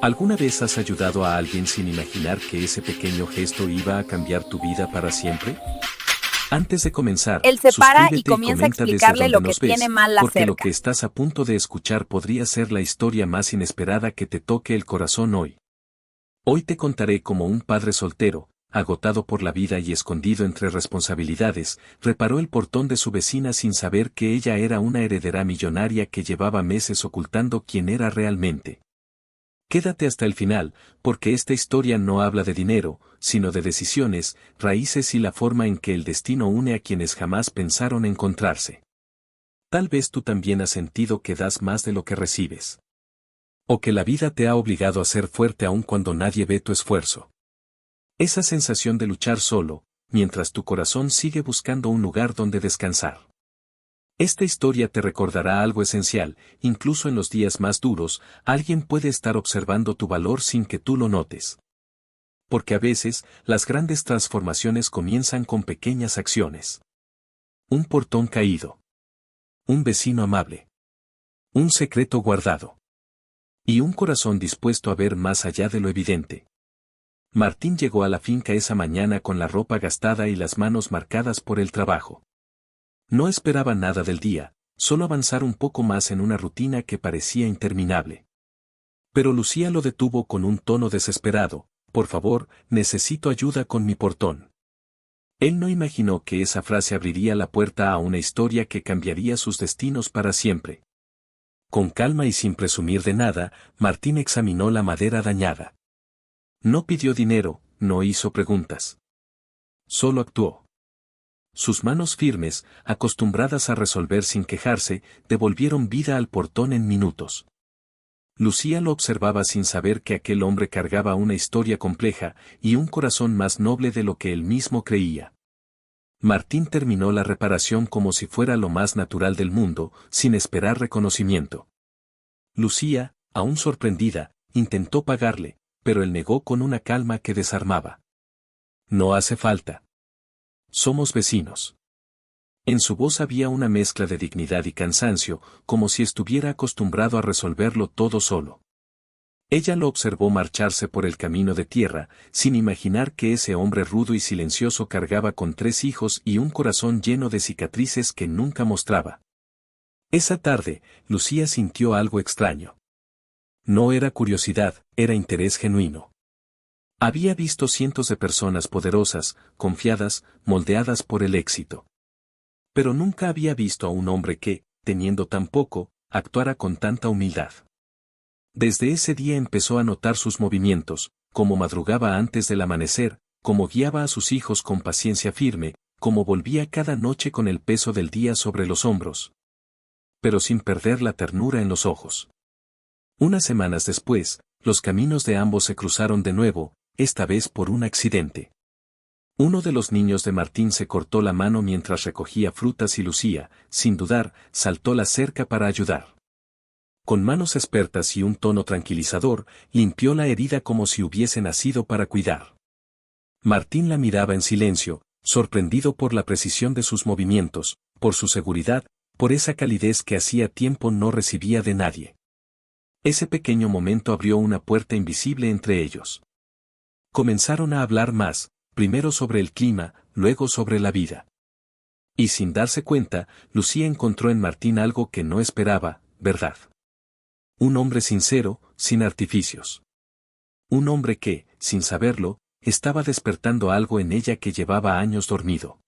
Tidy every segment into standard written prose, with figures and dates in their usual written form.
¿Alguna vez has ayudado a alguien sin imaginar que ese pequeño gesto iba a cambiar tu vida para siempre? Antes de comenzar, Él se para y suscríbete y comienza a comenta desde explicarle donde lo que nos tiene ves, mal la porque lo cerca. que estás a punto de escuchar podría ser la historia más inesperada que te toque el corazón hoy. Hoy te contaré cómo un padre soltero, agotado por la vida y escondido entre responsabilidades, reparó el portón de su vecina sin saber que ella era una heredera millonaria que llevaba meses ocultando quién era realmente. Quédate hasta el final, porque esta historia no habla de dinero, sino de decisiones, raíces y la forma en que el destino une a quienes jamás pensaron encontrarse. Tal vez tú también has sentido que das más de lo que recibes. O que la vida te ha obligado a ser fuerte aun cuando nadie ve tu esfuerzo. Esa sensación de luchar solo, mientras tu corazón sigue buscando un lugar donde descansar. Esta historia te recordará algo esencial, incluso en los días más duros, alguien puede estar observando tu valor sin que tú lo notes. Porque a veces, las grandes transformaciones comienzan con pequeñas acciones. Un portón caído. Un vecino amable. Un secreto guardado. Y un corazón dispuesto a ver más allá de lo evidente. Martín llegó a la finca esa mañana con la ropa gastada y las manos marcadas por el trabajo. No esperaba nada del día, solo avanzar un poco más en una rutina que parecía interminable. Pero Lucía lo detuvo con un tono desesperado: «Por favor, necesito ayuda con mi portón». Él no imaginó que esa frase abriría la puerta a una historia que cambiaría sus destinos para siempre. Con calma y sin presumir de nada, Martín examinó la madera dañada. No pidió dinero, no hizo preguntas. Solo actuó. Sus manos firmes, acostumbradas a resolver sin quejarse, devolvieron vida al portón en minutos. Lucía lo observaba sin saber que aquel hombre cargaba una historia compleja y un corazón más noble de lo que él mismo creía. Martín terminó la reparación como si fuera lo más natural del mundo, sin esperar reconocimiento. Lucía, aún sorprendida, intentó pagarle, pero él negó con una calma que desarmaba. «No hace falta. Somos vecinos». En su voz había una mezcla de dignidad y cansancio, como si estuviera acostumbrado a resolverlo todo solo. Ella lo observó marcharse por el camino de tierra, sin imaginar que ese hombre rudo y silencioso cargaba con 3 hijos y un corazón lleno de cicatrices que nunca mostraba. Esa tarde, Lucía sintió algo extraño. No era curiosidad, era interés genuino. Había visto cientos de personas poderosas, confiadas, moldeadas por el éxito. Pero nunca había visto a un hombre que, teniendo tan poco, actuara con tanta humildad. Desde ese día empezó a notar sus movimientos, cómo madrugaba antes del amanecer, cómo guiaba a sus hijos con paciencia firme, cómo volvía cada noche con el peso del día sobre los hombros. Pero sin perder la ternura en los ojos. Unas semanas después, los caminos de ambos se cruzaron de nuevo, esta vez por un accidente. Uno de los niños de Martín se cortó la mano mientras recogía frutas y Lucía, sin dudar, saltó la cerca para ayudar. Con manos expertas y un tono tranquilizador, limpió la herida como si hubiese nacido para cuidar. Martín la miraba en silencio, sorprendido por la precisión de sus movimientos, por su seguridad, por esa calidez que hacía tiempo no recibía de nadie. Ese pequeño momento abrió una puerta invisible entre ellos. Comenzaron a hablar más, primero sobre el clima, luego sobre la vida. Y sin darse cuenta, Lucía encontró en Martín algo que no esperaba: verdad. Un hombre sincero, sin artificios. Un hombre que, sin saberlo, estaba despertando algo en ella que llevaba años dormido.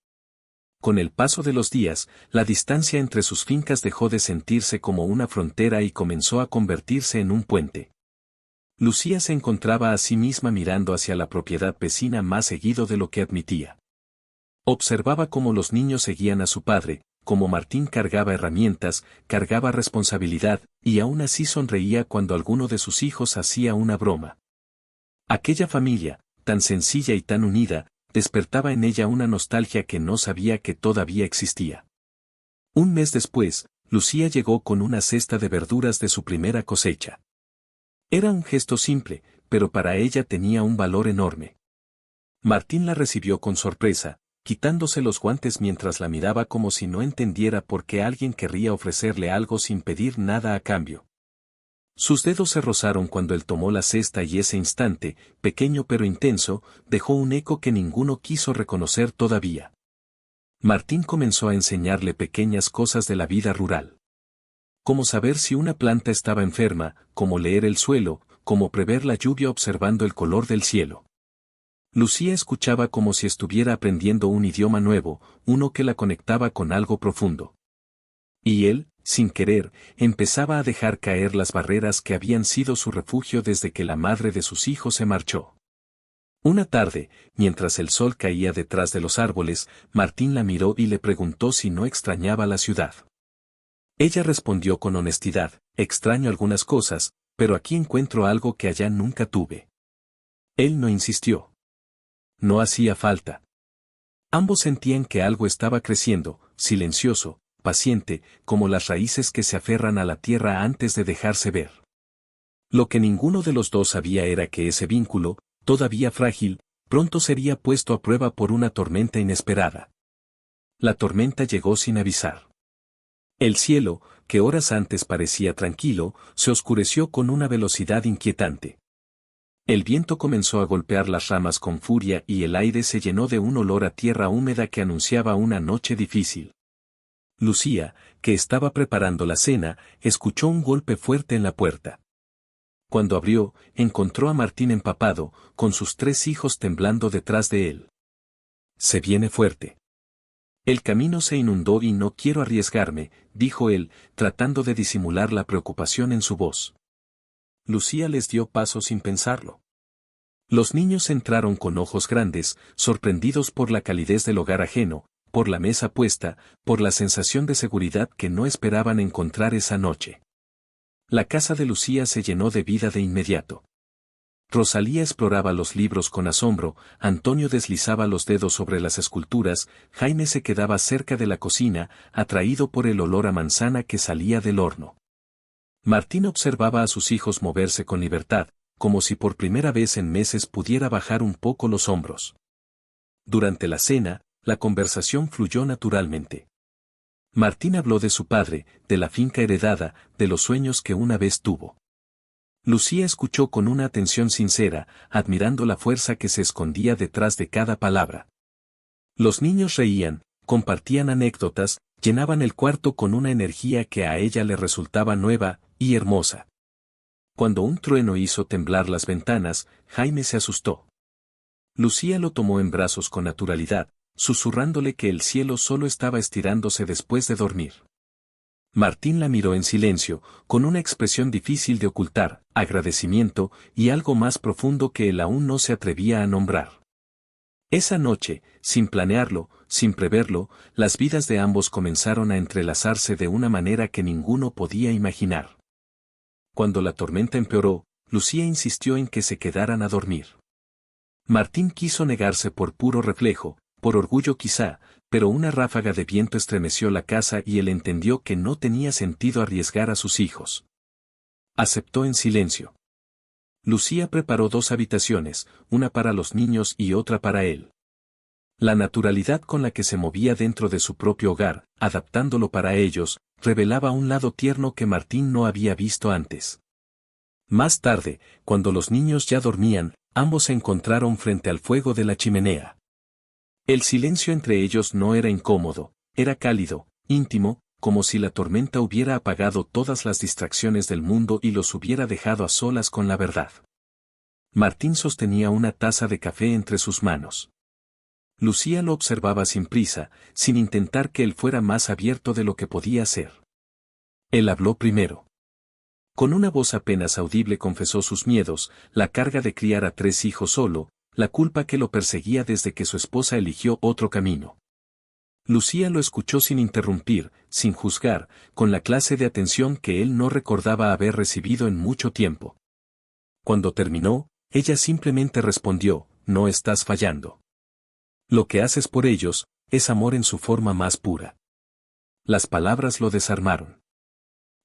Con el paso de los días, la distancia entre sus fincas dejó de sentirse como una frontera y comenzó a convertirse en un puente. Lucía se encontraba a sí misma mirando hacia la propiedad vecina más seguido de lo que admitía. Observaba cómo los niños seguían a su padre, cómo Martín cargaba herramientas, cargaba responsabilidad, y aún así sonreía cuando alguno de sus hijos hacía una broma. Aquella familia, tan sencilla y tan unida, despertaba en ella una nostalgia que no sabía que todavía existía. Un mes después, Lucía llegó con una cesta de verduras de su primera cosecha. Era un gesto simple, pero para ella tenía un valor enorme. Martín la recibió con sorpresa, quitándose los guantes mientras la miraba como si no entendiera por qué alguien querría ofrecerle algo sin pedir nada a cambio. Sus dedos se rozaron cuando él tomó la cesta y ese instante, pequeño pero intenso, dejó un eco que ninguno quiso reconocer todavía. Martín comenzó a enseñarle pequeñas cosas de la vida rural. Cómo saber si una planta estaba enferma, cómo leer el suelo, cómo prever la lluvia observando el color del cielo. Lucía escuchaba como si estuviera aprendiendo un idioma nuevo, uno que la conectaba con algo profundo. Y él, sin querer, empezaba a dejar caer las barreras que habían sido su refugio desde que la madre de sus hijos se marchó. Una tarde, mientras el sol caía detrás de los árboles, Martín la miró y le preguntó si no extrañaba la ciudad. Ella respondió con honestidad: extraño algunas cosas, pero aquí encuentro algo que allá nunca tuve. Él no insistió. No hacía falta. Ambos sentían que algo estaba creciendo, silencioso, paciente, como las raíces que se aferran a la tierra antes de dejarse ver. Lo que ninguno de los dos sabía era que ese vínculo, todavía frágil, pronto sería puesto a prueba por una tormenta inesperada. La tormenta llegó sin avisar. El cielo, que horas antes parecía tranquilo, se oscureció con una velocidad inquietante. El viento comenzó a golpear las ramas con furia y el aire se llenó de un olor a tierra húmeda que anunciaba una noche difícil. Lucía, que estaba preparando la cena, escuchó un golpe fuerte en la puerta. Cuando abrió, encontró a Martín empapado, con sus 3 hijos temblando detrás de él. Se viene fuerte. El camino se inundó y no quiero arriesgarme, dijo él, tratando de disimular la preocupación en su voz. Lucía les dio paso sin pensarlo. Los niños entraron con ojos grandes, sorprendidos por la calidez del hogar ajeno, por la mesa puesta, por la sensación de seguridad que no esperaban encontrar esa noche. La casa de Lucía se llenó de vida de inmediato. Rosalía exploraba los libros con asombro, Antonio deslizaba los dedos sobre las esculturas, Jaime se quedaba cerca de la cocina, atraído por el olor a manzana que salía del horno. Martín observaba a sus hijos moverse con libertad, como si por primera vez en meses pudiera bajar un poco los hombros. Durante la cena, la conversación fluyó naturalmente. Martín habló de su padre, de la finca heredada, de los sueños que una vez tuvo. Lucía escuchó con una atención sincera, admirando la fuerza que se escondía detrás de cada palabra. Los niños reían, compartían anécdotas, llenaban el cuarto con una energía que a ella le resultaba nueva y hermosa. Cuando un trueno hizo temblar las ventanas, Jaime se asustó. Lucía lo tomó en brazos con naturalidad, susurrándole que el cielo solo estaba estirándose después de dormir. Martín la miró en silencio, con una expresión difícil de ocultar, agradecimiento y algo más profundo que él aún no se atrevía a nombrar. Esa noche, sin planearlo, sin preverlo, las vidas de ambos comenzaron a entrelazarse de una manera que ninguno podía imaginar. Cuando la tormenta empeoró, Lucía insistió en que se quedaran a dormir. Martín quiso negarse por puro reflejo, por orgullo quizá, pero una ráfaga de viento estremeció la casa y él entendió que no tenía sentido arriesgar a sus hijos. Aceptó en silencio. Lucía preparó 2 habitaciones, una para los niños y otra para él. La naturalidad con la que se movía dentro de su propio hogar, adaptándolo para ellos, revelaba un lado tierno que Martín no había visto antes. Más tarde, cuando los niños ya dormían, ambos se encontraron frente al fuego de la chimenea. El silencio entre ellos no era incómodo, era cálido, íntimo, como si la tormenta hubiera apagado todas las distracciones del mundo y los hubiera dejado a solas con la verdad. Martín sostenía una taza de café entre sus manos. Lucía lo observaba sin prisa, sin intentar que él fuera más abierto de lo que podía ser. Él habló primero. Con una voz apenas audible confesó sus miedos, la carga de criar a 3 hijos solo, la culpa que lo perseguía desde que su esposa eligió otro camino. Lucía lo escuchó sin interrumpir, sin juzgar, con la clase de atención que él no recordaba haber recibido en mucho tiempo. Cuando terminó, ella simplemente respondió: no estás fallando. Lo que haces por ellos, es amor en su forma más pura. Las palabras lo desarmaron.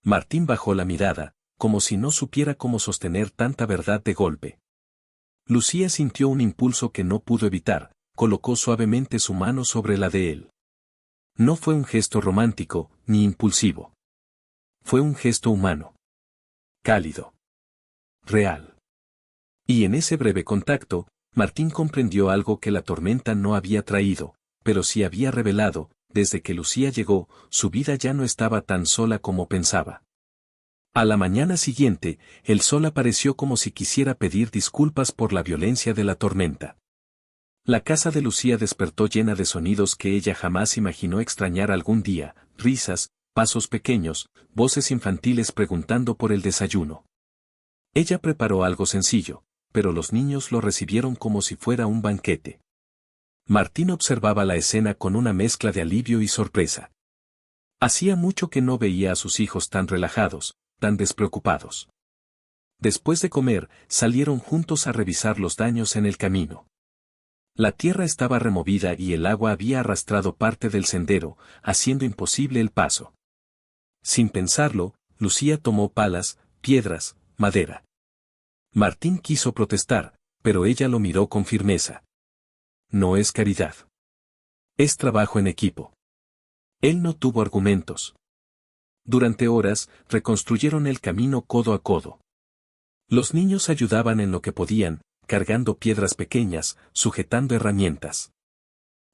Martín bajó la mirada, como si no supiera cómo sostener tanta verdad de golpe. Lucía sintió un impulso que no pudo evitar, colocó suavemente su mano sobre la de él. No fue un gesto romántico, ni impulsivo. Fue un gesto humano. cálido, real. Y en ese breve contacto, Martín comprendió algo que la tormenta no había traído, pero sí había revelado. Desde que Lucía llegó, su vida ya no estaba tan sola como pensaba. A la mañana siguiente, el sol apareció como si quisiera pedir disculpas por la violencia de la tormenta. La casa de Lucía despertó llena de sonidos que ella jamás imaginó extrañar algún día: risas, pasos pequeños, voces infantiles preguntando por el desayuno. Ella preparó algo sencillo, pero los niños lo recibieron como si fuera un banquete. Martín observaba la escena con una mezcla de alivio y sorpresa. Hacía mucho que no veía a sus hijos tan relajados, tan despreocupados. Después de comer, salieron juntos a revisar los daños en el camino. La tierra estaba removida y el agua había arrastrado parte del sendero, haciendo imposible el paso. Sin pensarlo, Lucía tomó palas, piedras, madera. Martín quiso protestar, pero ella lo miró con firmeza. No es caridad. Es trabajo en equipo. Él no tuvo argumentos. Durante horas, reconstruyeron el camino codo a codo. Los niños ayudaban en lo que podían, cargando piedras pequeñas, sujetando herramientas.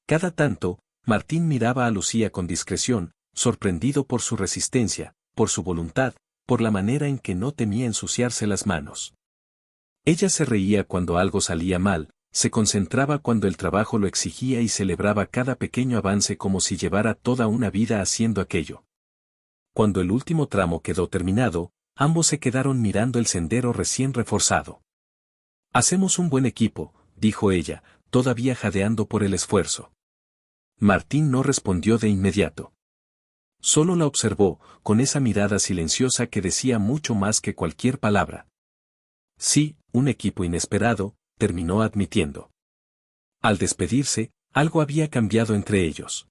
Cada tanto, Martín miraba a Lucía con discreción, sorprendido por su resistencia, por su voluntad, por la manera en que no temía ensuciarse las manos. Ella se reía cuando algo salía mal, se concentraba cuando el trabajo lo exigía y celebraba cada pequeño avance como si llevara toda una vida haciendo aquello. Cuando el último tramo quedó terminado, ambos se quedaron mirando el sendero recién reforzado. Hacemos un buen equipo, dijo ella, todavía jadeando por el esfuerzo. Martín no respondió de inmediato. Solo la observó, con esa mirada silenciosa que decía mucho más que cualquier palabra. Sí, un equipo inesperado, terminó admitiendo. Al despedirse, algo había cambiado entre ellos.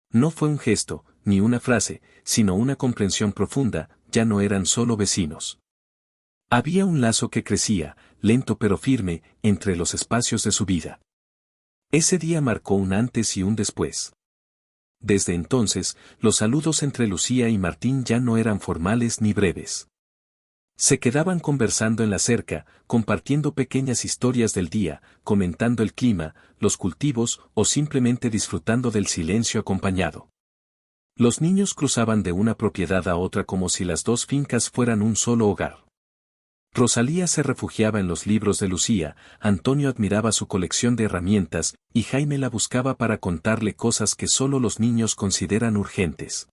No fue un gesto, ni una frase, sino una comprensión profunda. Ya no eran solo vecinos. Había un lazo que crecía, lento pero firme, entre los espacios de su vida. Ese día marcó un antes y un después. Desde entonces, los saludos entre Lucía y Martín ya no eran formales ni breves. Se quedaban conversando en la cerca, compartiendo pequeñas historias del día, comentando el clima, los cultivos o simplemente disfrutando del silencio acompañado. Los niños cruzaban de una propiedad a otra como si las dos fincas fueran un solo hogar. Rosalía se refugiaba en los libros de Lucía, Antonio admiraba su colección de herramientas, y Jaime la buscaba para contarle cosas que solo los niños consideran urgentes.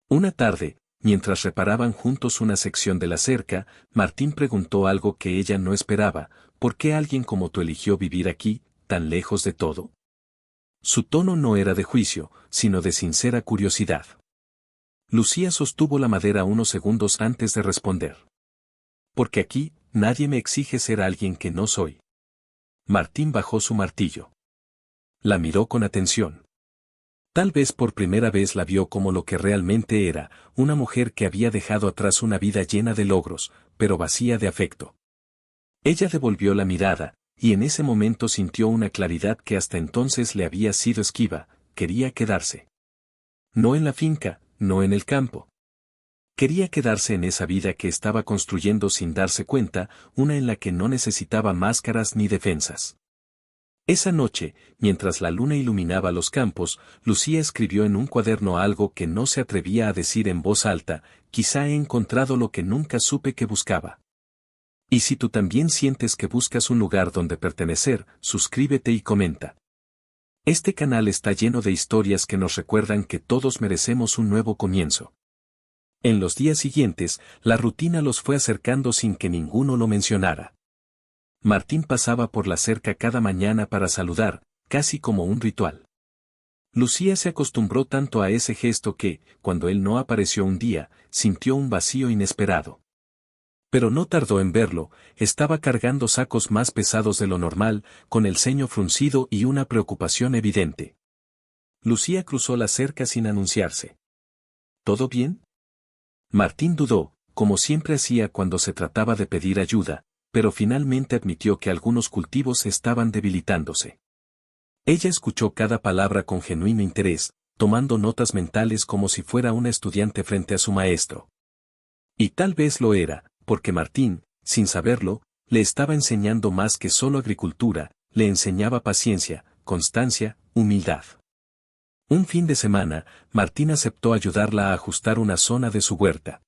Una tarde, mientras reparaban juntos una sección de la cerca, Martín preguntó algo que ella no esperaba: ¿por qué alguien como tú eligió vivir aquí, tan lejos de todo? Su tono no era de juicio, sino de sincera curiosidad. Lucía sostuvo la madera unos segundos antes de responder. Porque aquí, nadie me exige ser alguien que no soy. Martín bajó su martillo. La miró con atención. Tal vez por primera vez la vio como lo que realmente era, una mujer que había dejado atrás una vida llena de logros, pero vacía de afecto. Ella devolvió la mirada, y en ese momento sintió una claridad que hasta entonces le había sido esquiva: quería quedarse. No en la finca, no en el campo. Quería quedarse en esa vida que estaba construyendo sin darse cuenta, una en la que no necesitaba máscaras ni defensas. Esa noche, mientras la luna iluminaba los campos, Lucía escribió en un cuaderno algo que no se atrevía a decir en voz alta: quizá he encontrado lo que nunca supe que buscaba. Y si tú también sientes que buscas un lugar donde pertenecer, suscríbete y comenta. Este canal está lleno de historias que nos recuerdan que todos merecemos un nuevo comienzo. En los días siguientes, la rutina los fue acercando sin que ninguno lo mencionara. Martín pasaba por la cerca cada mañana para saludar, casi como un ritual. Lucía se acostumbró tanto a ese gesto que, cuando él no apareció un día, sintió un vacío inesperado. Pero no tardó en verlo: estaba cargando sacos más pesados de lo normal, con el ceño fruncido y una preocupación evidente. Lucía cruzó la cerca sin anunciarse. ¿Todo bien? Martín dudó, como siempre hacía cuando se trataba de pedir ayuda, pero finalmente admitió que algunos cultivos estaban debilitándose. Ella escuchó cada palabra con genuino interés, tomando notas mentales como si fuera una estudiante frente a su maestro. Y tal vez lo era, porque Martín, sin saberlo, le estaba enseñando más que solo agricultura, le enseñaba paciencia, constancia, humildad. Un fin de semana, Martín aceptó ayudarla a ajustar una zona de su huerta.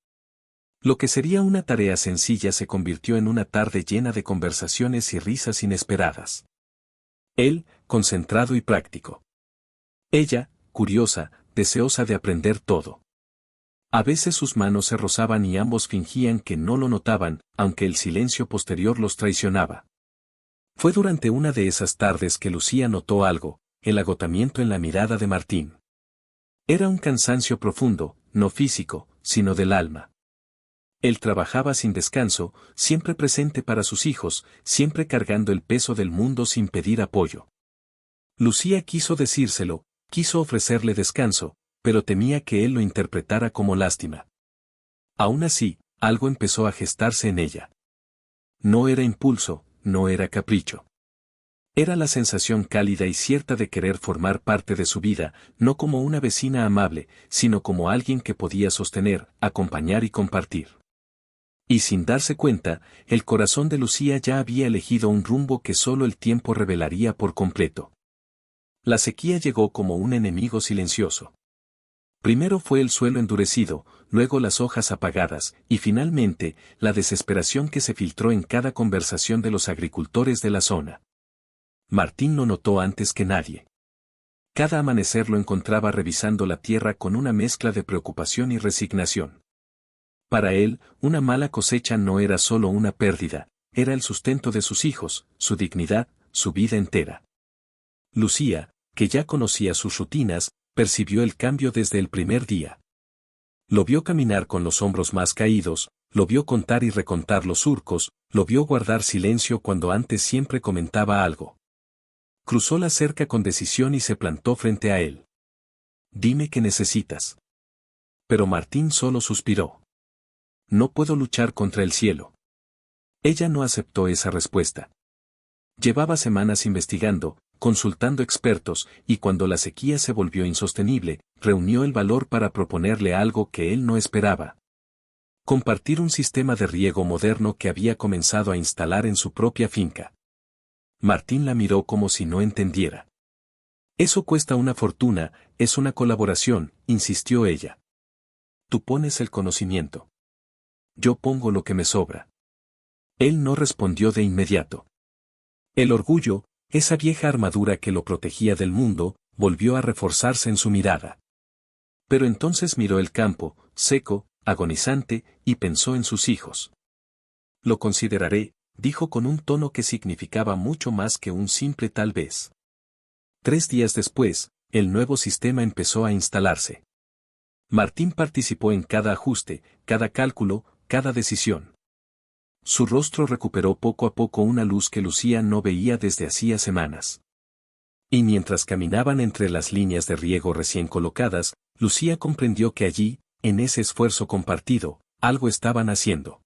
Lo que sería una tarea sencilla se convirtió en una tarde llena de conversaciones y risas inesperadas. Él, concentrado y práctico. Ella, curiosa, deseosa de aprender todo. A veces sus manos se rozaban y ambos fingían que no lo notaban, aunque el silencio posterior los traicionaba. Fue durante una de esas tardes que Lucía notó algo, el agotamiento en la mirada de Martín. Era un cansancio profundo, no físico, sino del alma. Él trabajaba sin descanso, siempre presente para sus hijos, siempre cargando el peso del mundo sin pedir apoyo. Lucía quiso decírselo, quiso ofrecerle descanso, pero temía que él lo interpretara como lástima. Aún así, algo empezó a gestarse en ella. No era impulso, no era capricho. Era la sensación cálida y cierta de querer formar parte de su vida, no como una vecina amable, sino como alguien que podía sostener, acompañar y compartir. Y sin darse cuenta, el corazón de Lucía ya había elegido un rumbo que solo el tiempo revelaría por completo. La sequía llegó como un enemigo silencioso. Primero fue el suelo endurecido, luego las hojas apagadas, y finalmente, la desesperación que se filtró en cada conversación de los agricultores de la zona. Martín lo notó antes que nadie. Cada amanecer lo encontraba revisando la tierra con una mezcla de preocupación y resignación. Para él, una mala cosecha no era solo una pérdida, era el sustento de sus hijos, su dignidad, su vida entera. Lucía, que ya conocía sus rutinas, percibió el cambio desde el primer día. Lo vio caminar con los hombros más caídos, lo vio contar y recontar los surcos, lo vio guardar silencio cuando antes siempre comentaba algo. Cruzó la cerca con decisión y se plantó frente a él. «Dime qué necesitas». Pero Martín solo suspiró. «No puedo luchar contra el cielo». Ella no aceptó esa respuesta. Llevaba semanas investigando, consultando expertos, y cuando la sequía se volvió insostenible, reunió el valor para proponerle algo que él no esperaba. Compartir un sistema de riego moderno que había comenzado a instalar en su propia finca. Martín la miró como si no entendiera. «Eso cuesta una fortuna, es una colaboración», insistió ella. «Tú pones el conocimiento. Yo pongo lo que me sobra». Él no respondió de inmediato. El orgullo, esa vieja armadura que lo protegía del mundo, volvió a reforzarse en su mirada. Pero entonces miró el campo, seco, agonizante, y pensó en sus hijos. «Lo consideraré», dijo con un tono que significaba mucho más que un simple tal vez. 3 días después, el nuevo sistema empezó a instalarse. Martín participó en cada ajuste, cada cálculo, cada decisión. Su rostro recuperó poco a poco una luz que Lucía no veía desde hacía semanas. Y mientras caminaban entre las líneas de riego recién colocadas, Lucía comprendió que allí, en ese esfuerzo compartido, algo estaban haciendo.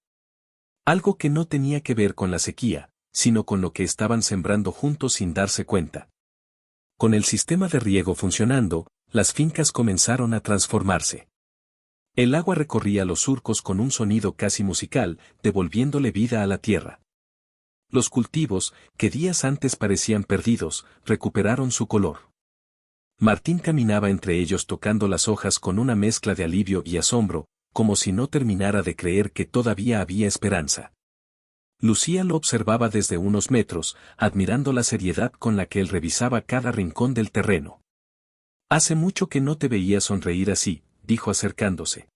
Algo que no tenía que ver con la sequía, sino con lo que estaban sembrando juntos sin darse cuenta. Con el sistema de riego funcionando, las fincas comenzaron a transformarse. El agua recorría los surcos con un sonido casi musical, devolviéndole vida a la tierra. Los cultivos, que días antes parecían perdidos, recuperaron su color. Martín caminaba entre ellos tocando las hojas con una mezcla de alivio y asombro, como si no terminara de creer que todavía había esperanza. Lucía lo observaba desde unos metros, admirando la seriedad con la que él revisaba cada rincón del terreno. «Hace mucho que no te veía sonreír así», dijo acercándose.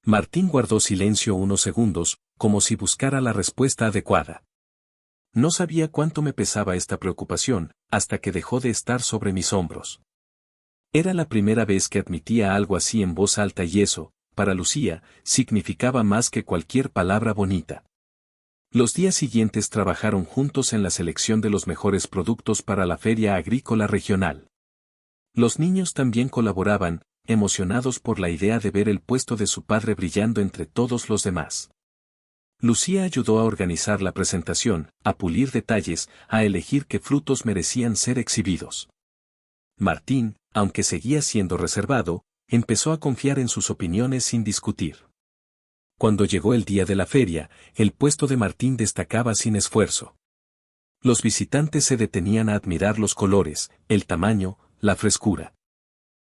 Martín guardó silencio unos segundos, como si buscara la respuesta adecuada. No sabía cuánto me pesaba esta preocupación, hasta que dejó de estar sobre mis hombros. Era la primera vez que admitía algo así en voz alta y eso, para Lucía, significaba más que cualquier palabra bonita. Los días siguientes trabajaron juntos en la selección de los mejores productos para la feria agrícola regional. Los niños también colaboraban, emocionados por la idea de ver el puesto de su padre brillando entre todos los demás. Lucía ayudó a organizar la presentación, a pulir detalles, a elegir qué frutos merecían ser exhibidos. Martín, aunque seguía siendo reservado, empezó a confiar en sus opiniones sin discutir. Cuando llegó el día de la feria, el puesto de Martín destacaba sin esfuerzo. Los visitantes se detenían a admirar los colores, el tamaño, la frescura.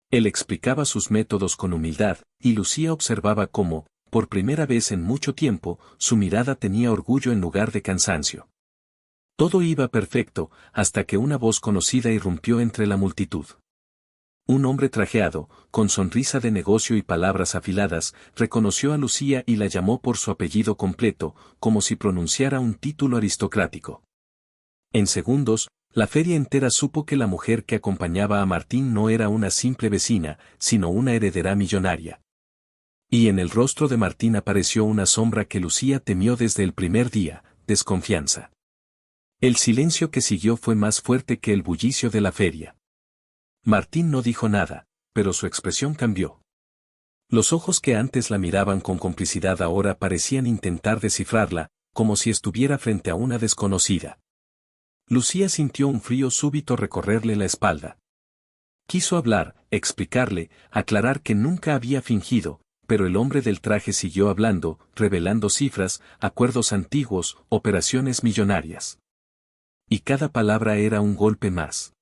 Él explicaba sus métodos con humildad, y Lucía observaba cómo, por primera vez en mucho tiempo, su mirada tenía orgullo en lugar de cansancio. Todo iba perfecto, hasta que una voz conocida irrumpió entre la multitud. Un hombre trajeado, con sonrisa de negocio y palabras afiladas, reconoció a Lucía y la llamó por su apellido completo, como si pronunciara un título aristocrático. En segundos, la feria entera supo que la mujer que acompañaba a Martín no era una simple vecina, sino una heredera millonaria. Y en el rostro de Martín apareció una sombra que Lucía temió desde el primer día, desconfianza. El silencio que siguió fue más fuerte que el bullicio de la feria. Martín no dijo nada, pero su expresión cambió. Los ojos que antes la miraban con complicidad ahora parecían intentar descifrarla, como si estuviera frente a una desconocida. Lucía sintió un frío súbito recorrerle la espalda. Quiso hablar, explicarle, aclarar que nunca había fingido, pero el hombre del traje siguió hablando, revelando cifras, acuerdos antiguos, operaciones millonarias. Y cada palabra era un golpe más.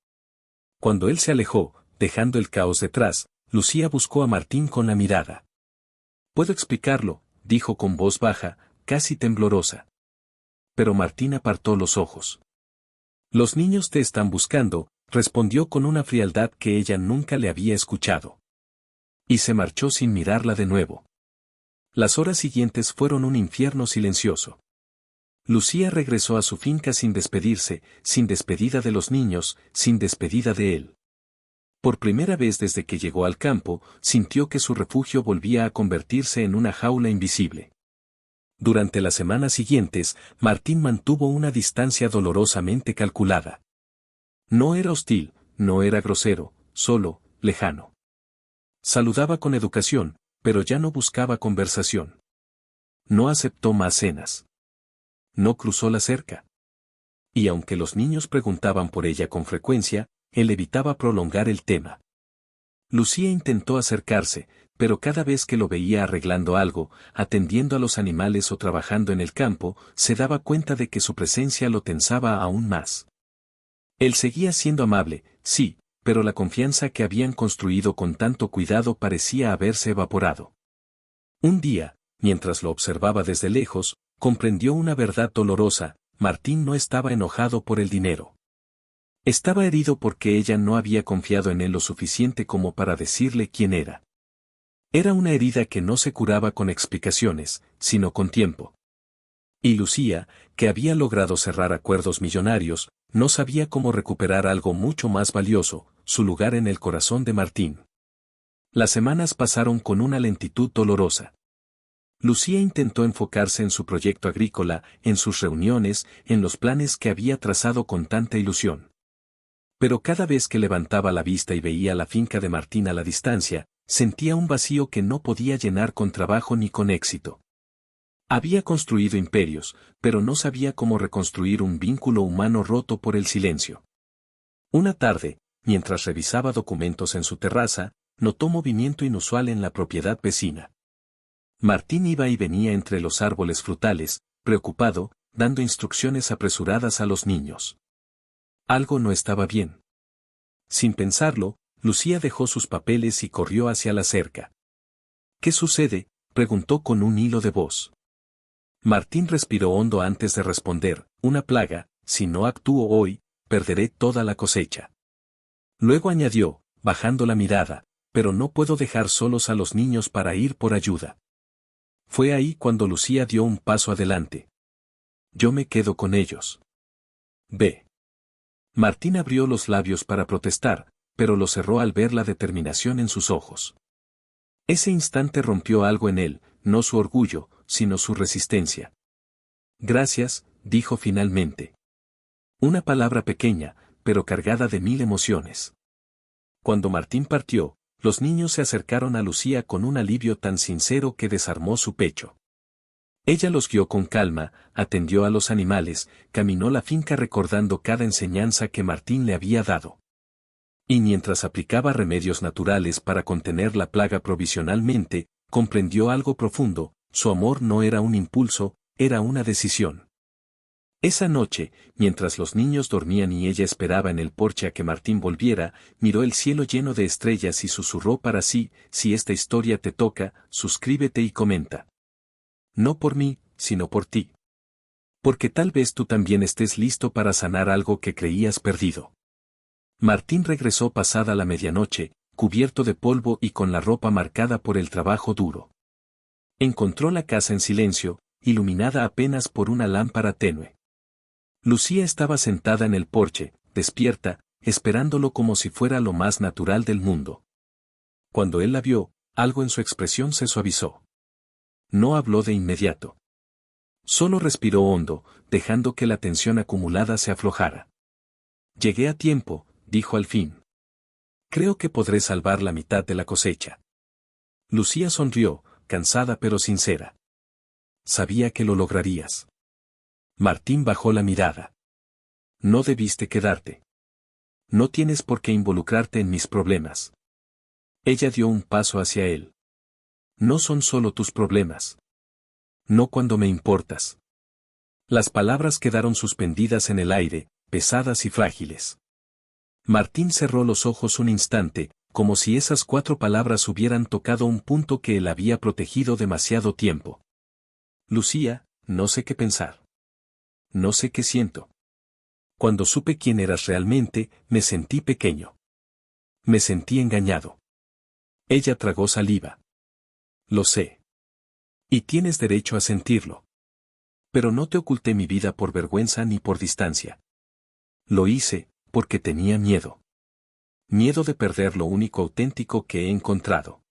Cuando él se alejó, dejando el caos detrás, Lucía buscó a Martín con la mirada. «Puedo explicarlo», dijo con voz baja, casi temblorosa. Pero Martín apartó los ojos. «Los niños te están buscando», respondió con una frialdad que ella nunca le había escuchado. Y se marchó sin mirarla de nuevo. Las horas siguientes fueron un infierno silencioso. Lucía regresó a su finca sin despedirse, sin despedida de los niños, sin despedida de él. Por primera vez desde que llegó al campo, sintió que su refugio volvía a convertirse en una jaula invisible. Durante las semanas siguientes, Martín mantuvo una distancia dolorosamente calculada. No era hostil, no era grosero, solo, lejano. Saludaba con educación, pero ya no buscaba conversación. No aceptó más cenas. No cruzó la cerca. Y aunque los niños preguntaban por ella con frecuencia, él evitaba prolongar el tema. Lucía intentó acercarse, pero cada vez que lo veía arreglando algo, atendiendo a los animales o trabajando en el campo, se daba cuenta de que su presencia lo tensaba aún más. Él seguía siendo amable, sí, pero la confianza que habían construido con tanto cuidado parecía haberse evaporado. Un día, mientras lo observaba desde lejos, comprendió una verdad dolorosa: Martín no estaba enojado por el dinero. Estaba herido porque ella no había confiado en él lo suficiente como para decirle quién era. Era una herida que no se curaba con explicaciones, sino con tiempo. Y Lucía, que había logrado cerrar acuerdos millonarios, no sabía cómo recuperar algo mucho más valioso, su lugar en el corazón de Martín. Las semanas pasaron con una lentitud dolorosa. Lucía intentó enfocarse en su proyecto agrícola, en sus reuniones, en los planes que había trazado con tanta ilusión. Pero cada vez que levantaba la vista y veía la finca de Martín a la distancia, sentía un vacío que no podía llenar con trabajo ni con éxito. Había construido imperios, pero no sabía cómo reconstruir un vínculo humano roto por el silencio. Una tarde, mientras revisaba documentos en su terraza, notó movimiento inusual en la propiedad vecina. Martín iba y venía entre los árboles frutales, preocupado, dando instrucciones apresuradas a los niños. Algo no estaba bien. Sin pensarlo, Lucía dejó sus papeles y corrió hacia la cerca. «¿Qué sucede?», preguntó con un hilo de voz. Martín respiró hondo antes de responder: «Una plaga, si no actúo hoy, perderé toda la cosecha». Luego añadió, bajando la mirada: «Pero no puedo dejar solos a los niños para ir por ayuda». Fue ahí cuando Lucía dio un paso adelante. «Yo me quedo con ellos». «Ve». Martín abrió los labios para protestar, pero lo cerró al ver la determinación en sus ojos. Ese instante rompió algo en él, no su orgullo, sino su resistencia. «Gracias», dijo finalmente. Una palabra pequeña, pero cargada de 1000 emociones. Cuando Martín partió, los niños se acercaron a Lucía con un alivio tan sincero que desarmó su pecho. Ella los guió con calma, atendió a los animales, caminó la finca recordando cada enseñanza que Martín le había dado. Y mientras aplicaba remedios naturales para contener la plaga provisionalmente, comprendió algo profundo: su amor no era un impulso, era una decisión. Esa noche, mientras los niños dormían y ella esperaba en el porche a que Martín volviera, miró el cielo lleno de estrellas y susurró para sí: si esta historia te toca, suscríbete y comenta. No por mí, sino por ti. Porque tal vez tú también estés listo para sanar algo que creías perdido. Martín regresó pasada la medianoche, cubierto de polvo y con la ropa marcada por el trabajo duro. Encontró la casa en silencio, iluminada apenas por una lámpara tenue. Lucía estaba sentada en el porche, despierta, esperándolo como si fuera lo más natural del mundo. Cuando él la vio, algo en su expresión se suavizó. No habló de inmediato. Solo respiró hondo, dejando que la tensión acumulada se aflojara. Llegué a tiempo, dijo al fin. Creo que podré salvar la mitad de la cosecha. Lucía sonrió, cansada pero sincera. Sabía que lo lograrías. Martín bajó la mirada. No debiste quedarte. No tienes por qué involucrarte en mis problemas. Ella dio un paso hacia él. No son solo tus problemas. No cuando me importas. Las palabras quedaron suspendidas en el aire, pesadas y frágiles. Martín cerró los ojos un instante, como si esas 4 palabras hubieran tocado un punto que él había protegido demasiado tiempo. Lucía, no sé qué pensar. No sé qué siento. Cuando supe quién eras realmente, me sentí pequeño. Me sentí engañado. Ella tragó saliva. Lo sé. Y tienes derecho a sentirlo. Pero no te oculté mi vida por vergüenza ni por distancia. Lo hice, porque tenía miedo. Miedo de perder lo único auténtico que he encontrado.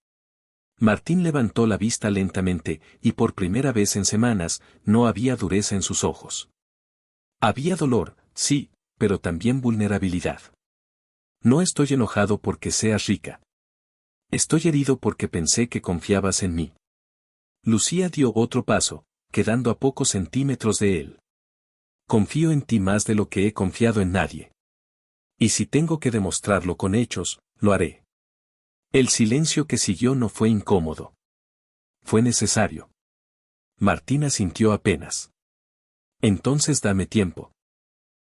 Martín levantó la vista lentamente, y por primera vez en semanas, no había dureza en sus ojos. Había dolor, sí, pero también vulnerabilidad. No estoy enojado porque seas rica. Estoy herido porque pensé que confiabas en mí. Lucía dio otro paso, quedando a pocos centímetros de él. Confío en ti más de lo que he confiado en nadie. Y si tengo que demostrarlo con hechos, lo haré. El silencio que siguió no fue incómodo. Fue necesario. Martina sintió apenas. Entonces dame tiempo.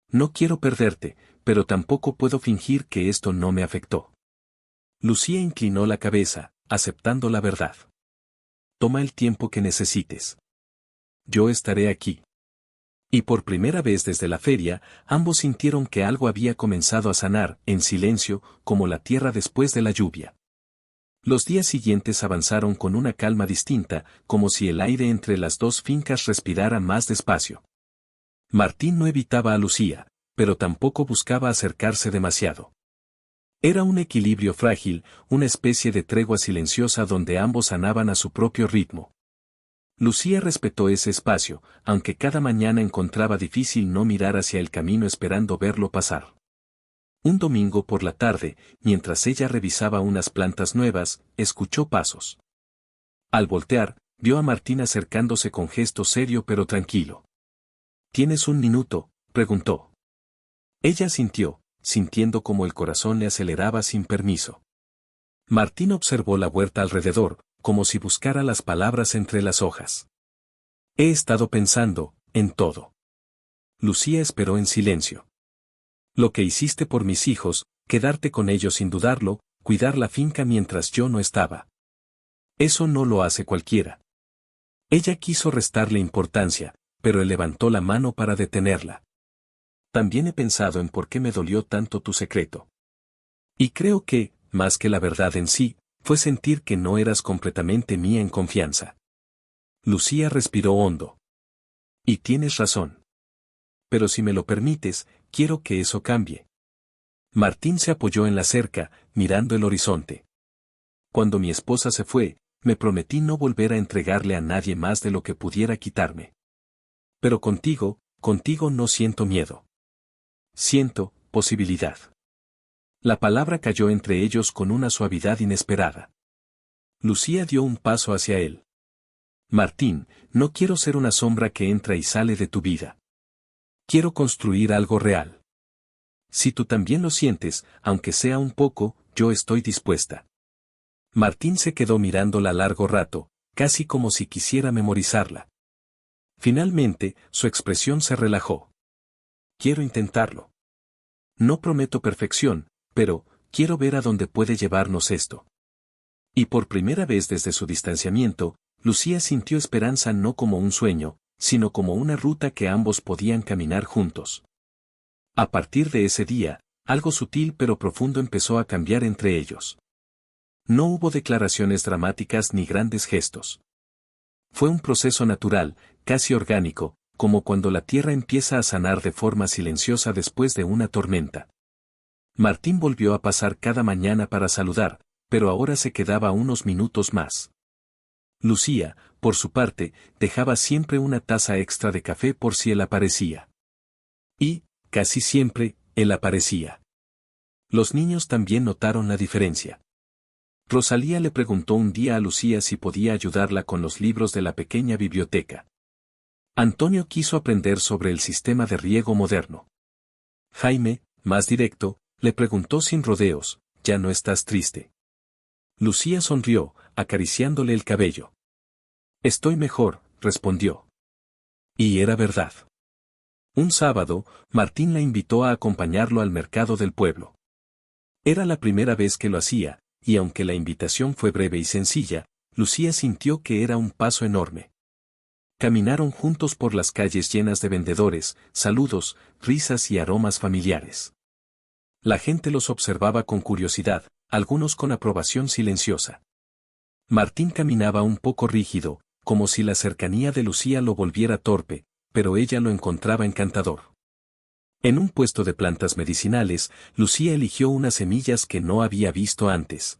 No quiero perderte, pero tampoco puedo fingir que esto no me afectó. Lucía inclinó la cabeza, aceptando la verdad. Toma el tiempo que necesites. Yo estaré aquí. Y por primera vez desde la feria, ambos sintieron que algo había comenzado a sanar, en silencio, como la tierra después de la lluvia. Los días siguientes avanzaron con una calma distinta, como si el aire entre las 2 fincas respirara más despacio. Martín no evitaba a Lucía, pero tampoco buscaba acercarse demasiado. Era un equilibrio frágil, una especie de tregua silenciosa donde ambos sanaban a su propio ritmo. Lucía respetó ese espacio, aunque cada mañana encontraba difícil no mirar hacia el camino esperando verlo pasar. Un domingo por la tarde, mientras ella revisaba unas plantas nuevas, escuchó pasos. Al voltear, vio a Martín acercándose con gesto serio pero tranquilo. ¿Tienes un minuto?, preguntó. Ella asintió, sintiendo como el corazón le aceleraba sin permiso. Martín observó la huerta alrededor, como si buscara las palabras entre las hojas. He estado pensando, en todo. Lucía esperó en silencio. Lo que hiciste por mis hijos, quedarte con ellos sin dudarlo, cuidar la finca mientras yo no estaba. Eso no lo hace cualquiera. Ella quiso restarle importancia, pero él levantó la mano para detenerla. También he pensado en por qué me dolió tanto tu secreto. Y creo que, más que la verdad en sí, fue sentir que no eras completamente mía en confianza. Lucía respiró hondo. Y tienes razón. Pero si me lo permites, quiero que eso cambie. Martín se apoyó en la cerca, mirando el horizonte. Cuando mi esposa se fue, me prometí no volver a entregarle a nadie más de lo que pudiera quitarme. Pero contigo no siento miedo. Siento posibilidad. La palabra cayó entre ellos con una suavidad inesperada. Lucía dio un paso hacia él. Martín, no quiero ser una sombra que entra y sale de tu vida. Quiero construir algo real. Si tú también lo sientes, aunque sea un poco, yo estoy dispuesta. Martín se quedó mirándola largo rato, casi como si quisiera memorizarla. Finalmente, su expresión se relajó. Quiero intentarlo. No prometo perfección, pero quiero ver a dónde puede llevarnos esto. Y por primera vez desde su distanciamiento, Lucía sintió esperanza no como un sueño, sino como una ruta que ambos podían caminar juntos. A partir de ese día, algo sutil pero profundo empezó a cambiar entre ellos. No hubo declaraciones dramáticas ni grandes gestos. Fue un proceso natural, casi orgánico, como cuando la tierra empieza a sanar de forma silenciosa después de una tormenta. Martín volvió a pasar cada mañana para saludar, pero ahora se quedaba unos minutos más. Lucía, por su parte, dejaba siempre una taza extra de café por si él aparecía. Y, casi siempre, él aparecía. Los niños también notaron la diferencia. Rosalía le preguntó un día a Lucía si podía ayudarla con los libros de la pequeña biblioteca. Antonio quiso aprender sobre el sistema de riego moderno. Jaime, más directo, le preguntó sin rodeos, ¿ya no estás triste? Lucía sonrió, acariciándole el cabello. Estoy mejor, respondió. Y era verdad. Un sábado, Martín la invitó a acompañarlo al mercado del pueblo. Era la primera vez que lo hacía, y aunque la invitación fue breve y sencilla, Lucía sintió que era un paso enorme. Caminaron juntos por las calles llenas de vendedores, saludos, risas y aromas familiares. La gente los observaba con curiosidad, algunos con aprobación silenciosa. Martín caminaba un poco rígido, como si la cercanía de Lucía lo volviera torpe, pero ella lo encontraba encantador. En un puesto de plantas medicinales, Lucía eligió unas semillas que no había visto antes.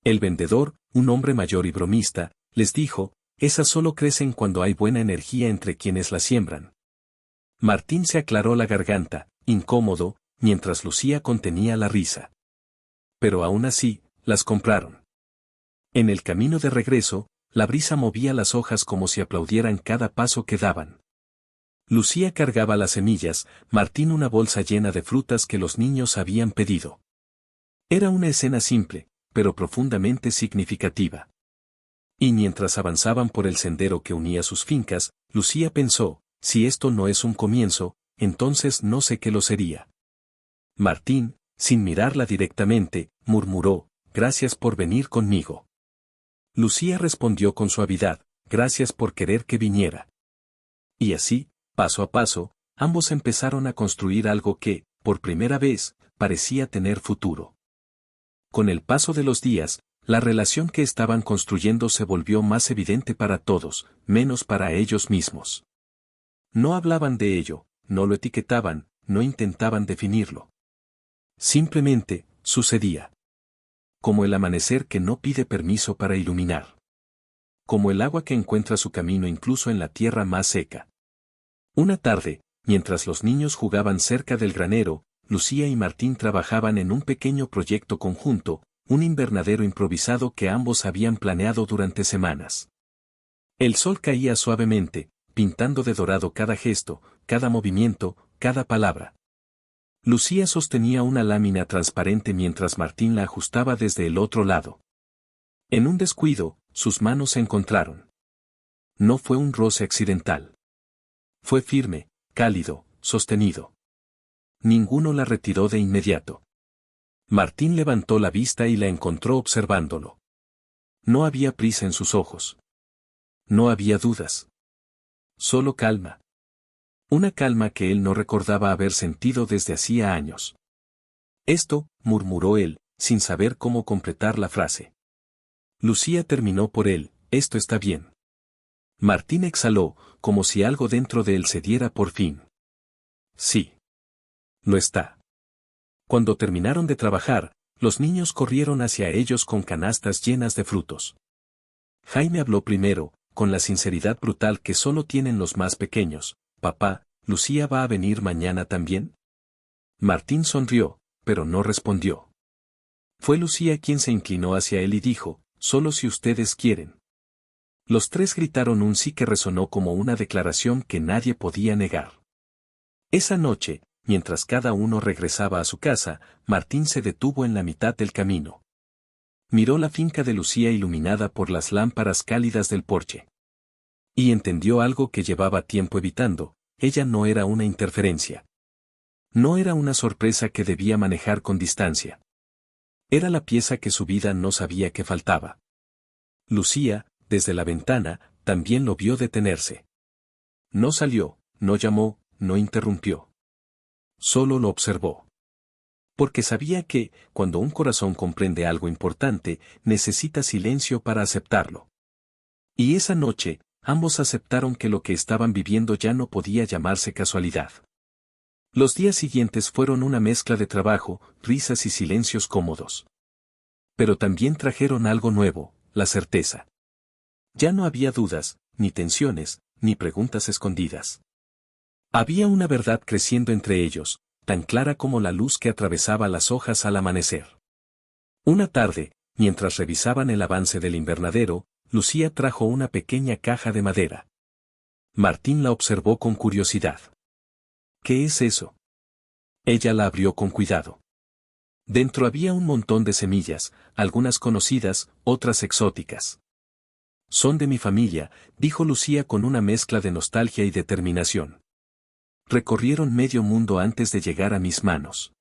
El vendedor, un hombre mayor y bromista, les dijo, esas solo crecen cuando hay buena energía entre quienes las siembran. Martín se aclaró la garganta, incómodo, mientras Lucía contenía la risa. Pero aún así, las compraron. En el camino de regreso, la brisa movía las hojas como si aplaudieran cada paso que daban. Lucía cargaba las semillas, Martín una bolsa llena de frutas que los niños habían pedido. Era una escena simple, pero profundamente significativa. Y mientras avanzaban por el sendero que unía sus fincas, Lucía pensó, si esto no es un comienzo, entonces no sé qué lo sería. Martín, sin mirarla directamente, murmuró, gracias por venir conmigo. Lucía respondió con suavidad, gracias por querer que viniera. Y así, paso a paso, ambos empezaron a construir algo que, por primera vez, parecía tener futuro. Con el paso de los días, la relación que estaban construyendo se volvió más evidente para todos, menos para ellos mismos. No hablaban de ello, no lo etiquetaban, no intentaban definirlo. Simplemente, sucedía. Como el amanecer que no pide permiso para iluminar. Como el agua que encuentra su camino incluso en la tierra más seca. Una tarde, mientras los niños jugaban cerca del granero, Lucía y Martín trabajaban en un pequeño proyecto conjunto, un invernadero improvisado que ambos habían planeado durante semanas. El sol caía suavemente, pintando de dorado cada gesto, cada movimiento, cada palabra. Lucía sostenía una lámina transparente mientras Martín la ajustaba desde el otro lado. En un descuido, sus manos se encontraron. No fue un roce accidental. Fue firme, cálido, sostenido. Ninguno la retiró de inmediato. Martín levantó la vista y la encontró observándolo. No había prisa en sus ojos. No había dudas. Solo calma. Una calma que él no recordaba haber sentido desde hacía años. Esto, murmuró él, sin saber cómo completar la frase. Lucía terminó por él, esto está bien. Martín exhaló, como si algo dentro de él se diera por fin. Sí. Lo está. Cuando terminaron de trabajar, los niños corrieron hacia ellos con canastas llenas de frutos. Jaime habló primero, con la sinceridad brutal que solo tienen los más pequeños. Papá, ¿Lucía va a venir mañana también? Martín sonrió, pero no respondió. Fue Lucía quien se inclinó hacia él y dijo, solo si ustedes quieren. Los tres gritaron un sí que resonó como una declaración que nadie podía negar. Esa noche, mientras cada uno regresaba a su casa, Martín se detuvo en la mitad del camino. Miró la finca de Lucía iluminada por las lámparas cálidas del porche. Y entendió algo que llevaba tiempo evitando: ella no era una interferencia. No era una sorpresa que debía manejar con distancia. Era la pieza que su vida no sabía que faltaba. Lucía, desde la ventana, también lo vio detenerse. No salió, no llamó, no interrumpió. Solo lo observó. Porque sabía que, cuando un corazón comprende algo importante, necesita silencio para aceptarlo. Y esa noche, ambos aceptaron que lo que estaban viviendo ya no podía llamarse casualidad. Los días siguientes fueron una mezcla de trabajo, risas y silencios cómodos. Pero también trajeron algo nuevo: la certeza. Ya no había dudas, ni tensiones, ni preguntas escondidas. Había una verdad creciendo entre ellos, tan clara como la luz que atravesaba las hojas al amanecer. Una tarde, mientras revisaban el avance del invernadero, Lucía trajo una pequeña caja de madera. Martín la observó con curiosidad. ¿Qué es eso? Ella la abrió con cuidado. Dentro había un montón de semillas, algunas conocidas, otras exóticas. Son de mi familia, dijo Lucía con una mezcla de nostalgia y determinación. Recorrieron medio mundo antes de llegar a mis manos.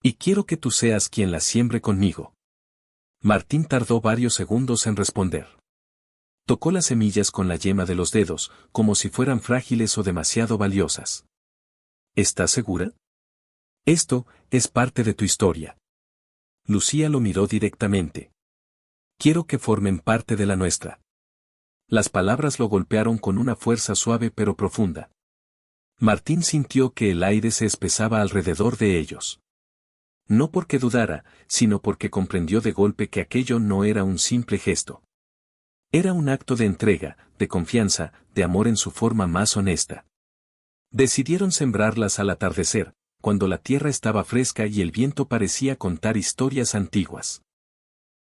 Y quiero que tú seas quien las siembre conmigo. Martín tardó varios segundos en responder. Tocó las semillas con la yema de los dedos, como si fueran frágiles o demasiado valiosas. ¿Estás segura? Esto es parte de tu historia. Lucía lo miró directamente. Quiero que formen parte de la nuestra. Las palabras lo golpearon con una fuerza suave pero profunda. Martín sintió que el aire se espesaba alrededor de ellos. No porque dudara, sino porque comprendió de golpe que aquello no era un simple gesto. Era un acto de entrega, de confianza, de amor en su forma más honesta. Decidieron sembrarlas al atardecer, cuando la tierra estaba fresca y el viento parecía contar historias antiguas.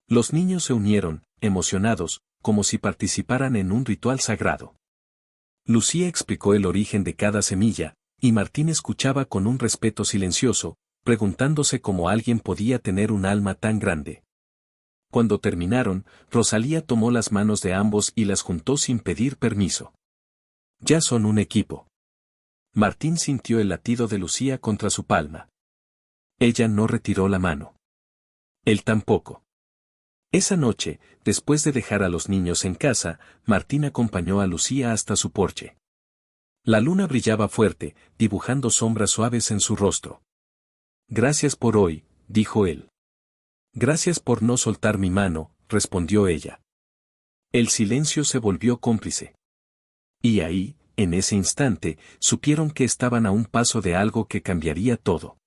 Los niños se unieron, emocionados, como si participaran en un ritual sagrado. Lucía explicó el origen de cada semilla, y Martín escuchaba con un respeto silencioso, preguntándose cómo alguien podía tener un alma tan grande. Cuando terminaron, Rosalía tomó las manos de ambos y las juntó sin pedir permiso. Ya son un equipo. Martín sintió el latido de Lucía contra su palma. Ella no retiró la mano. Él tampoco. Esa noche, después de dejar a los niños en casa, Martín acompañó a Lucía hasta su porche. La luna brillaba fuerte, dibujando sombras suaves en su rostro. Gracias por hoy, dijo él. Gracias por no soltar mi mano, respondió ella. El silencio se volvió cómplice. Y ahí, en ese instante, supieron que estaban a un paso de algo que cambiaría todo.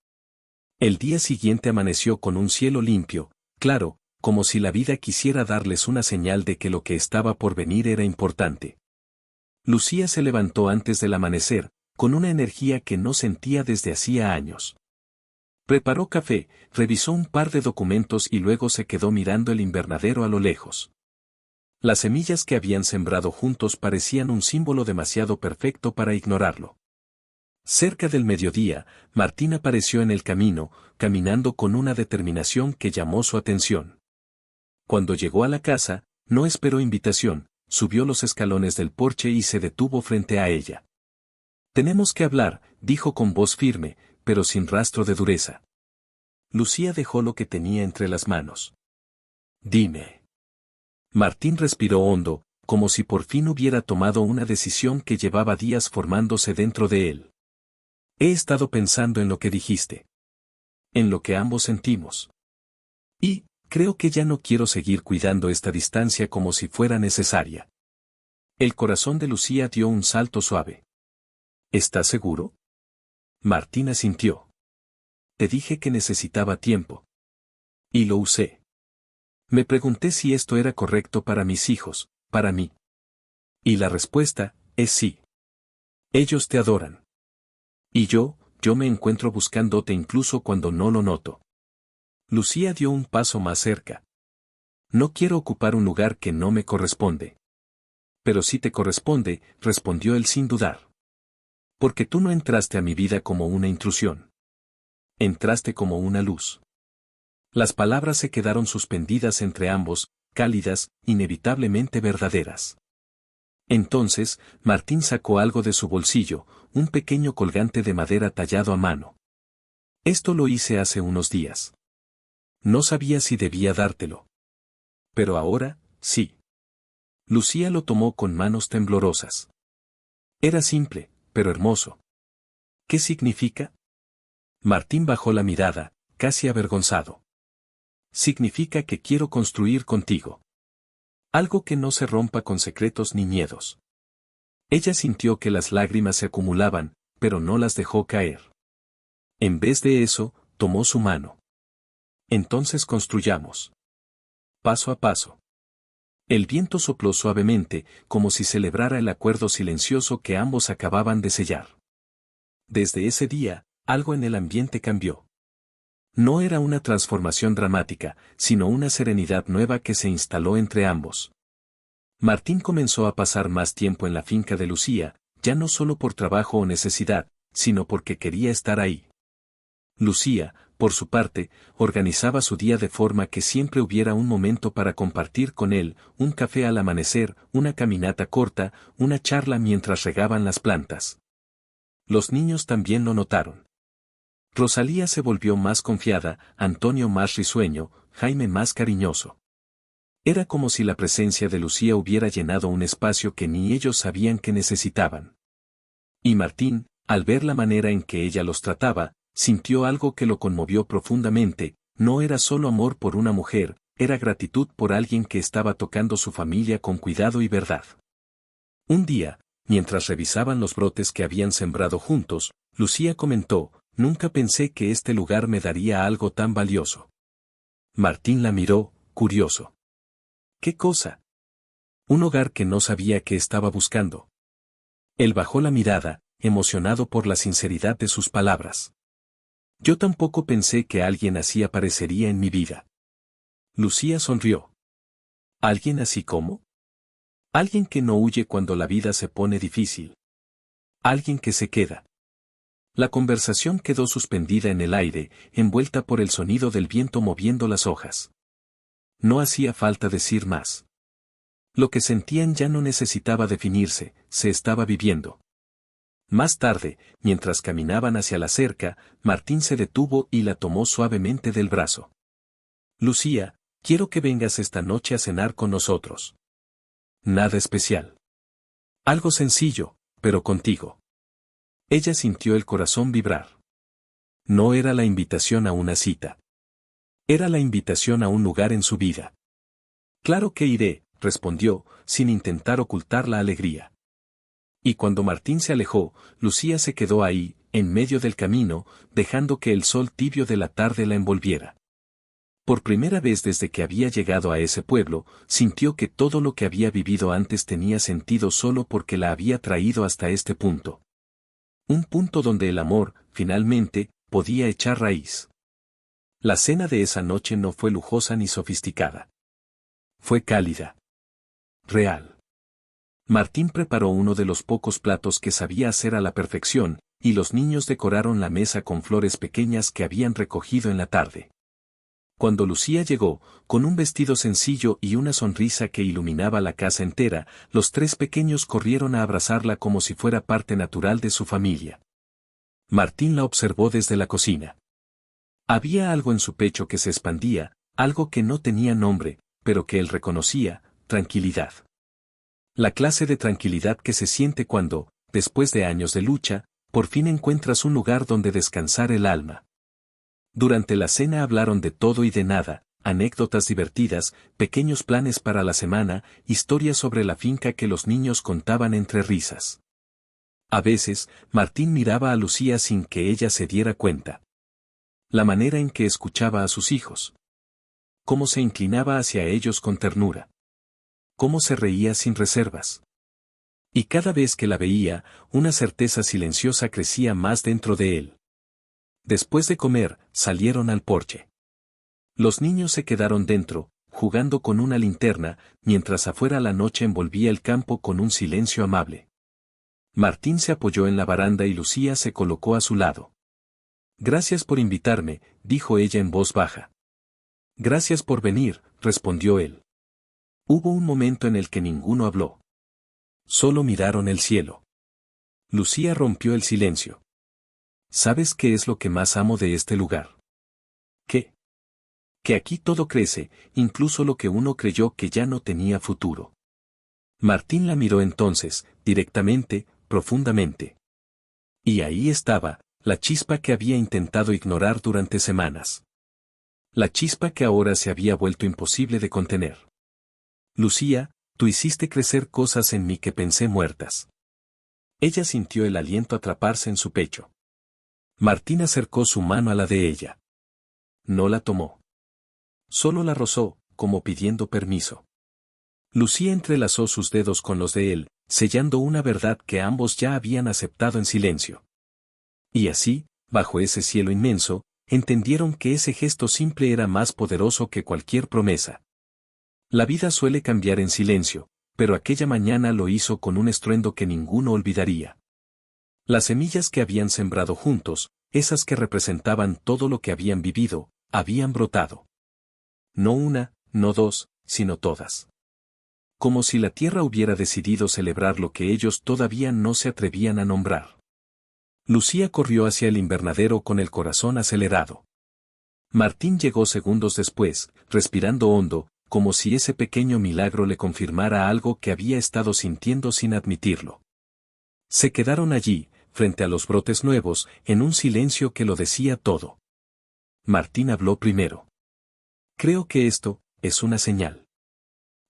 El día siguiente amaneció con un cielo limpio, claro, como si la vida quisiera darles una señal de que lo que estaba por venir era importante. Lucía se levantó antes del amanecer, con una energía que no sentía desde hacía años. Preparó café, revisó un par de documentos y luego se quedó mirando el invernadero a lo lejos. Las semillas que habían sembrado juntos parecían un símbolo demasiado perfecto para ignorarlo. Cerca del mediodía, Martín apareció en el camino, caminando con una determinación que llamó su atención. Cuando llegó a la casa, no esperó invitación, subió los escalones del porche y se detuvo frente a ella. Tenemos que hablar, dijo con voz firme, pero sin rastro de dureza. Lucía dejó lo que tenía entre las manos. Dime. Martín respiró hondo, como si por fin hubiera tomado una decisión que llevaba días formándose dentro de él. He estado pensando en lo que dijiste. En lo que ambos sentimos. Y, creo que ya no quiero seguir cuidando esta distancia como si fuera necesaria. El corazón de Lucía dio un salto suave. ¿Estás seguro? Martín asintió. Te dije que necesitaba tiempo. Y lo usé. Me pregunté si esto era correcto para mis hijos, para mí. Y la respuesta es sí. Ellos te adoran. Y yo me encuentro buscándote incluso cuando no lo noto. Lucía dio un paso más cerca. No quiero ocupar un lugar que no me corresponde. Pero sí te corresponde, respondió él sin dudar. Porque tú no entraste a mi vida como una intrusión. Entraste como una luz. Las palabras se quedaron suspendidas entre ambos, cálidas, inevitablemente verdaderas. Entonces, Martín sacó algo de su bolsillo, un pequeño colgante de madera tallado a mano. Esto lo hice hace unos días. No sabía si debía dártelo. Pero ahora, sí. Lucía lo tomó con manos temblorosas. Era simple, pero hermoso. ¿Qué significa? Martín bajó la mirada, casi avergonzado. Significa que quiero construir contigo. Algo que no se rompa con secretos ni miedos. Ella sintió que las lágrimas se acumulaban, pero no las dejó caer. En vez de eso, tomó su mano. Entonces construyamos. Paso a paso. El viento sopló suavemente, como si celebrara el acuerdo silencioso que ambos acababan de sellar. Desde ese día, algo en el ambiente cambió. No era una transformación dramática, sino una serenidad nueva que se instaló entre ambos. Martín comenzó a pasar más tiempo en la finca de Lucía, ya no solo por trabajo o necesidad, sino porque quería estar ahí. Lucía, por su parte, organizaba su día de forma que siempre hubiera un momento para compartir con él, un café al amanecer, una caminata corta, una charla mientras regaban las plantas. Los niños también lo notaron. Rosalía se volvió más confiada, Antonio más risueño, Jaime más cariñoso. Era como si la presencia de Lucía hubiera llenado un espacio que ni ellos sabían que necesitaban. Y Martín, al ver la manera en que ella los trataba, sintió algo que lo conmovió profundamente. No era solo amor por una mujer, era gratitud por alguien que estaba tocando su familia con cuidado y verdad. Un día, mientras revisaban los brotes que habían sembrado juntos, Lucía comentó: «Nunca pensé que este lugar me daría algo tan valioso». Martín la miró, curioso. ¿Qué cosa? Un hogar que no sabía que estaba buscando. Él bajó la mirada, emocionado por la sinceridad de sus palabras. Yo tampoco pensé que alguien así aparecería en mi vida. Lucía sonrió. ¿Alguien así como? Alguien que no huye cuando la vida se pone difícil. Alguien que se queda. La conversación quedó suspendida en el aire, envuelta por el sonido del viento moviendo las hojas. No hacía falta decir más. Lo que sentían ya no necesitaba definirse, se estaba viviendo. Más tarde, mientras caminaban hacia la cerca, Martín se detuvo y la tomó suavemente del brazo. «Lucía, quiero que vengas esta noche a cenar con nosotros. Nada especial. Algo sencillo, pero contigo». Ella sintió el corazón vibrar. No era la invitación a una cita. Era la invitación a un lugar en su vida. «Claro que iré», respondió, sin intentar ocultar la alegría. Y cuando Martín se alejó, Lucía se quedó ahí, en medio del camino, dejando que el sol tibio de la tarde la envolviera. Por primera vez desde que había llegado a ese pueblo, sintió que todo lo que había vivido antes tenía sentido solo porque la había traído hasta este punto. Un punto donde el amor, finalmente, podía echar raíz. La cena de esa noche no fue lujosa ni sofisticada. Fue cálida. Real. Martín preparó uno de los pocos platos que sabía hacer a la perfección, y los niños decoraron la mesa con flores pequeñas que habían recogido en la tarde. Cuando Lucía llegó, con un vestido sencillo y una sonrisa que iluminaba la casa entera, los tres pequeños corrieron a abrazarla como si fuera parte natural de su familia. Martín la observó desde la cocina. Había algo en su pecho que se expandía, algo que no tenía nombre, pero que él reconocía: tranquilidad. La clase de tranquilidad que se siente cuando, después de años de lucha, por fin encuentras un lugar donde descansar el alma. Durante la cena hablaron de todo y de nada, anécdotas divertidas, pequeños planes para la semana, historias sobre la finca que los niños contaban entre risas. A veces, Martín miraba a Lucía sin que ella se diera cuenta. La manera en que escuchaba a sus hijos. Cómo se inclinaba hacia ellos con ternura. Cómo se reía sin reservas. Y cada vez que la veía, una certeza silenciosa crecía más dentro de él. Después de comer, salieron al porche. Los niños se quedaron dentro, jugando con una linterna, mientras afuera la noche envolvía el campo con un silencio amable. Martín se apoyó en la baranda y Lucía se colocó a su lado. «Gracias por invitarme», dijo ella en voz baja. Gracias por venir, respondió él. Hubo un momento en el que ninguno habló. Solo miraron el cielo. Lucía rompió el silencio. ¿Sabes qué es lo que más amo de este lugar? ¿Qué? Que aquí todo crece, incluso lo que uno creyó que ya no tenía futuro. Martín la miró entonces, directamente, profundamente. Y ahí estaba, la chispa que había intentado ignorar durante semanas. La chispa que ahora se había vuelto imposible de contener. Lucía, tú hiciste crecer cosas en mí que pensé muertas. Ella sintió el aliento atraparse en su pecho. Martín acercó su mano a la de ella. No la tomó. Solo la rozó, como pidiendo permiso. Lucía entrelazó sus dedos con los de él, sellando una verdad que ambos ya habían aceptado en silencio. Y así, bajo ese cielo inmenso, entendieron que ese gesto simple era más poderoso que cualquier promesa. La vida suele cambiar en silencio, pero aquella mañana lo hizo con un estruendo que ninguno olvidaría. Las semillas que habían sembrado juntos, esas que representaban todo lo que habían vivido, habían brotado. No una, no dos, sino todas. Como si la tierra hubiera decidido celebrar lo que ellos todavía no se atrevían a nombrar. Lucía corrió hacia el invernadero con el corazón acelerado. Martín llegó segundos después, respirando hondo, como si ese pequeño milagro le confirmara algo que había estado sintiendo sin admitirlo. Se quedaron allí, frente a los brotes nuevos, en un silencio que lo decía todo. Martín habló primero. Creo que esto es una señal.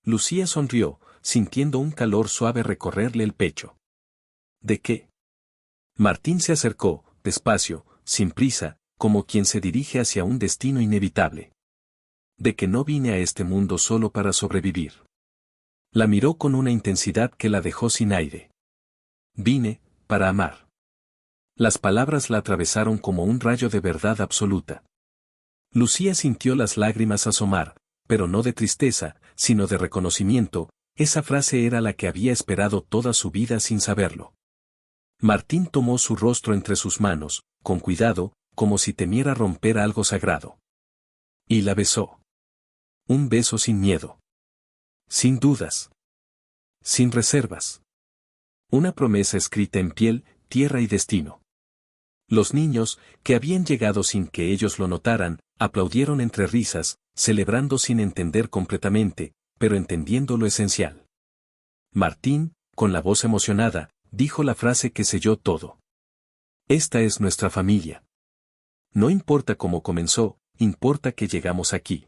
Lucía sonrió, sintiendo un calor suave recorrerle el pecho. ¿De qué? Martín se acercó, despacio, sin prisa, como quien se dirige hacia un destino inevitable. De que no vine a este mundo solo para sobrevivir. La miró con una intensidad que la dejó sin aire. Vine, para amar. Las palabras la atravesaron como un rayo de verdad absoluta. Lucía sintió las lágrimas asomar, pero no de tristeza, sino de reconocimiento. Esa frase era la que había esperado toda su vida sin saberlo. Martín tomó su rostro entre sus manos, con cuidado, como si temiera romper algo sagrado. Y la besó. Un beso sin miedo. Sin dudas. Sin reservas. Una promesa escrita en piel, tierra y destino. Los niños, que habían llegado sin que ellos lo notaran, aplaudieron entre risas, celebrando sin entender completamente, pero entendiendo lo esencial. Martín, con la voz emocionada, dijo la frase que selló todo. Esta es nuestra familia. No importa cómo comenzó, importa que llegamos aquí.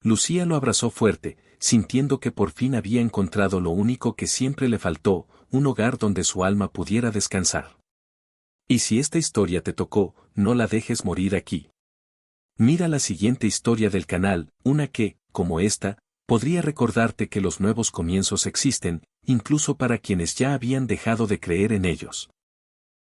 Lucía lo abrazó fuerte, sintiendo que por fin había encontrado lo único que siempre le faltó, un hogar donde su alma pudiera descansar. Y si esta historia te tocó, no la dejes morir aquí. Mira la siguiente historia del canal, una que, como esta, podría recordarte que los nuevos comienzos existen, incluso para quienes ya habían dejado de creer en ellos.